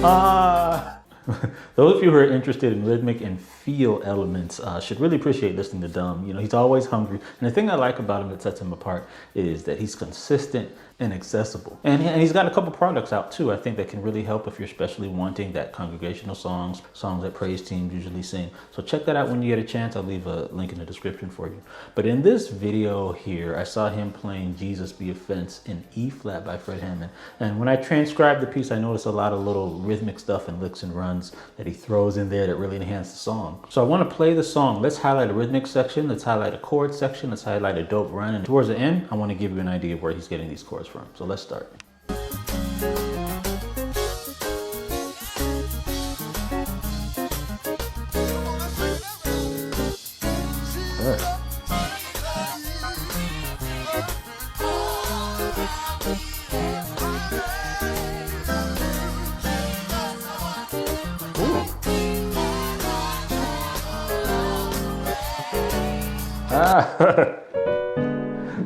Ah. Those of you who are interested in rhythmic and feel elements should really appreciate listening to Dom. You know, he's always hungry. And the thing I like about him that sets him apart is that he's consistent and accessible. And he's got a couple products out too, I think, that can really help if you're especially wanting that congregational songs that praise teams usually sing. So check that out when you get a chance. I'll leave a link in the description for you. But in this video here, I saw him playing Jesus Be a Fence in E flat by Fred Hammond. And when I transcribed the piece, I noticed a lot of little rhythmic stuff and licks and runs that he throws in there that really enhance the song. So I want to play the song. Let's highlight a rhythmic section. Let's highlight a chord section. Let's highlight a dope run. And towards the end, I want to give you an idea of where he's getting these chords from. So let's start.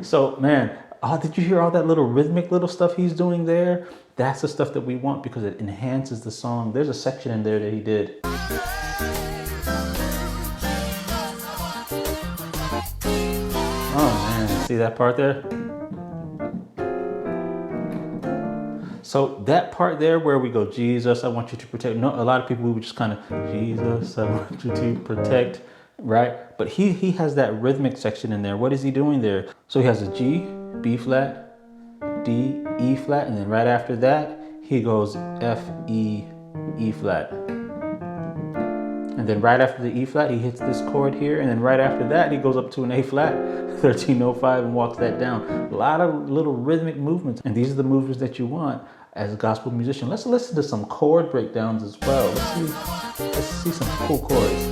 So man, did you hear all that little rhythmic little stuff he's doing there? That's the stuff that we want because it enhances the song. There's a section in there that he did. Oh man, see that part there? So that part there where we go, Jesus, I want you to protect. No, a lot of people, we would just kind of, Jesus, I want you to protect, right? But he has that rhythmic section in there. What is he doing there? So he has a G, B flat, D, E flat, and then right after that, he goes F, E, E flat. And then right after the E flat, he hits this chord here. And then right after that, he goes up to an A flat, 1305, and walks that down. A lot of little rhythmic movements. And these are the movements that you want as a gospel musician. Let's listen to some chord breakdowns as well. Let's see some cool chords.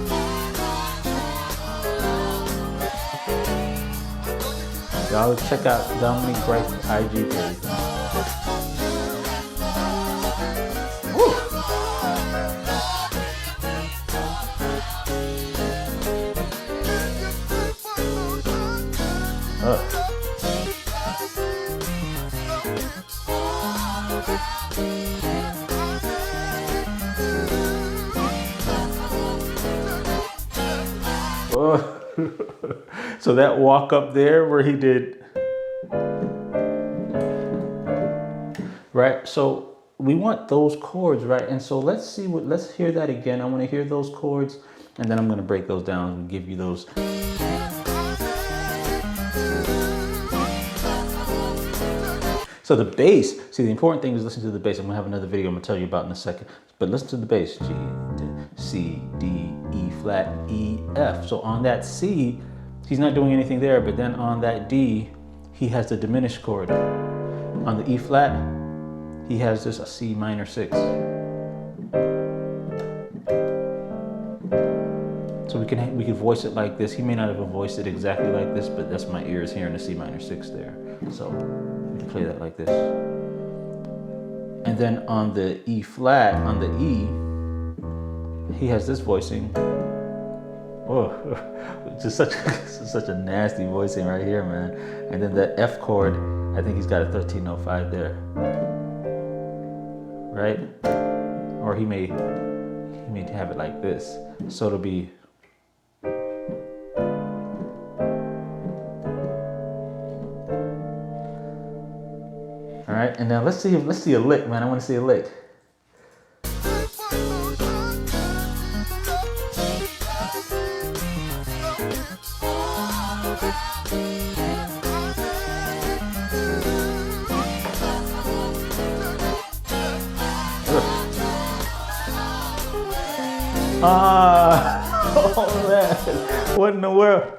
Y'all check out Dominique Brice's IG page. So that walk up there where he did, right? So we want those chords, right? And so let's hear that again. I want to hear those chords, and then I'm going to break those down and give you those. So the bass, see, the important thing is listen to the bass. I'm gonna have another video I'm gonna tell you about in a second, but listen to the bass. G, C, D, E flat, E, F. So on that C, he's not doing anything there, but then on that D, he has the diminished chord. On the E flat, he has this C minor 6. So we can voice it like this. He may not have voiced it exactly like this, but that's my ears hearing the C minor 6 there. So we can play that like this. And then on the E flat, on the E, he has this voicing. Oh, just such a nasty voicing right here, man. And then the F chord, I think he's got a 1305 there, right? Or he may have it like this. So it'll be. All right, and now let's see a lick, man. I want to see a lick. Oh man, what in the world?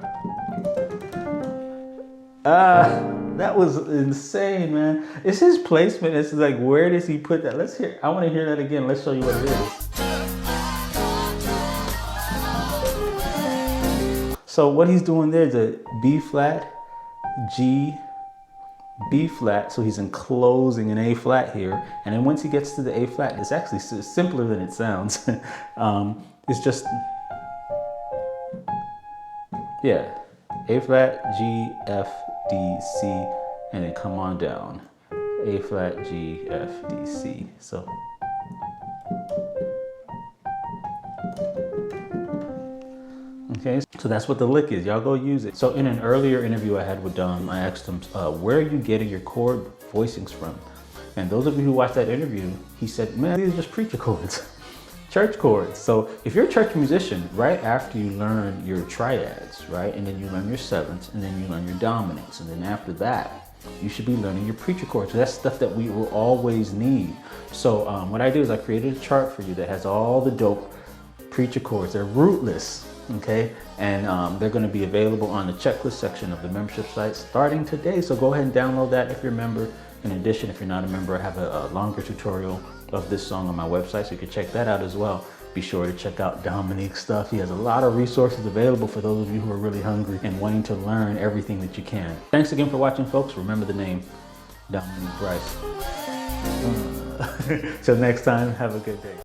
That was insane, man. It's his placement. It's like, where does he put that? Let's hear. I want to hear that again. Let's show you what it is. So what he's doing there is a B flat, G, B flat. So he's enclosing an A flat here. And then once he gets to the A flat, it's actually simpler than it sounds. It's just, yeah, A flat, G, F, D, C, and then come on down. A flat, G, F, D, C. So Okay, so that's what the lick is. Y'all go use it. So in an earlier interview I had with Dom, I asked him, where are you getting your chord voicings from? And those of you who watched that interview, he said, man, these are just preacher chords, church chords. So if you're a church musician, right after you learn your triads, right, and then you learn your sevenths, and then you learn your dominics, and then after that, you should be learning your preacher chords. So that's stuff that we will always need. So what I did is I created a chart for you that has all the dope preacher chords. They're rootless. Okay, and they're going to be available on the checklist section of the membership site starting today. So go ahead and download that if you're a member. In addition, if you're not a member, I have a longer tutorial of this song on my website, so you can check that out as well. Be sure to check out Dominique's stuff. He has a lot of resources available for those of you who are really hungry and wanting to learn everything that you can. Thanks again for watching, folks. Remember the name, Dominique Brice. Till next time, have a good day.